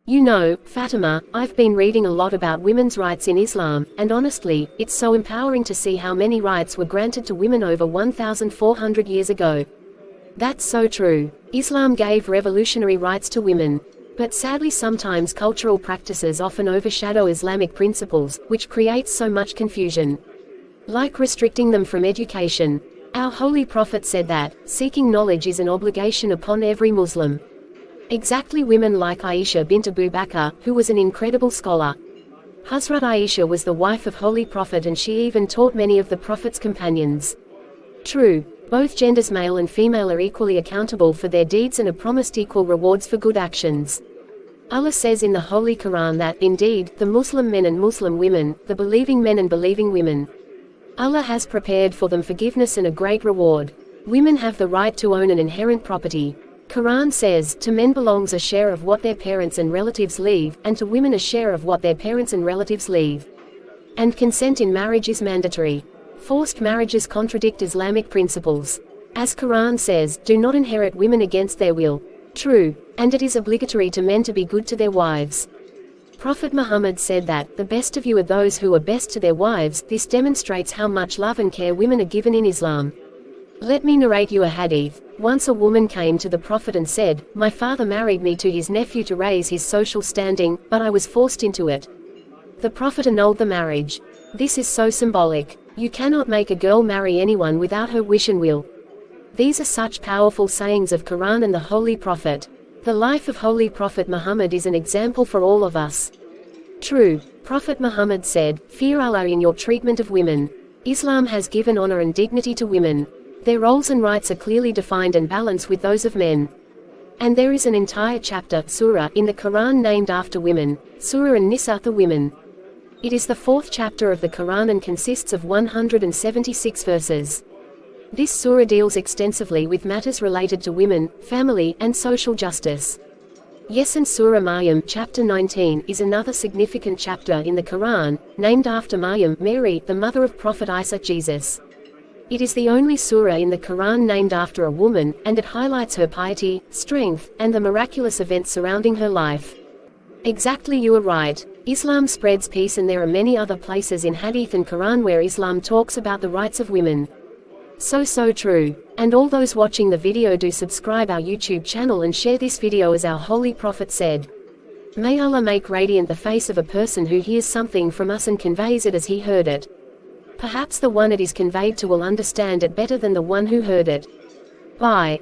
You know, Fatima, I've been reading a lot about women's rights in Islam, and honestly, it's so empowering to see how many rights were granted to women over 1,400 years ago. That's so true. Islam gave revolutionary rights to women. But sadly sometimes cultural practices often overshadow Islamic principles, which creates so much confusion. Like restricting them from education. Our Holy Prophet said that, seeking knowledge is an obligation upon every Muslim. Exactly, women like Aisha bint Abu Bakr, who was an incredible scholar. Hazrat Aisha was the wife of Holy Prophet and she even taught many of the Prophet's companions. True, both genders male and female are equally accountable for their deeds and are promised equal rewards for good actions. Allah says in the Holy Qur'an that, indeed, the Muslim men and Muslim women, the believing men and believing women, Allah has prepared for them forgiveness and a great reward. Women have the right to own an inherent property. Quran says, to men belongs a share of what their parents and relatives leave, and to women a share of what their parents and relatives leave. And consent in marriage is mandatory. Forced marriages contradict Islamic principles. As Quran says, do not inherit women against their will. True, and it is obligatory to men to be good to their wives. Prophet Muhammad said that, the best of you are those who are best to their wives. This demonstrates how much love and care women are given in Islam. Let me narrate you a hadith. Once a woman came to the Prophet and said, my father married me to his nephew to raise his social standing, but I was forced into it. The Prophet annulled the marriage. This is so symbolic. You cannot make a girl marry anyone without her wish and will. These are such powerful sayings of Quran and the Holy Prophet. The life of Holy Prophet Muhammad is an example for all of us. True, Prophet Muhammad said, fear Allah in your treatment of women. Islam has given honor and dignity to women. Their roles and rights are clearly defined and balanced with those of men. And there is an entire chapter, surah, in the Quran named after women, Surah an-Nisa, the women. It is the fourth chapter of the Quran and consists of 176 verses. This surah deals extensively with matters related to women, family, and social justice. Yes, and Surah Maryam, chapter 19, is another significant chapter in the Quran, named after Maryam, Mary, the mother of Prophet Isa, Jesus. It is the only surah in the Quran named after a woman, and it highlights her piety, strength, and the miraculous events surrounding her life. Exactly, you are right. Islam spreads peace, and there are many other places in Hadith and Quran where Islam talks about the rights of women. So true. And all those watching the video, do subscribe our YouTube channel and share this video as our Holy Prophet said. May Allah make radiant the face of a person who hears something from us and conveys it as he heard it. Perhaps the one it is conveyed to will understand it better than the one who heard it. Bye.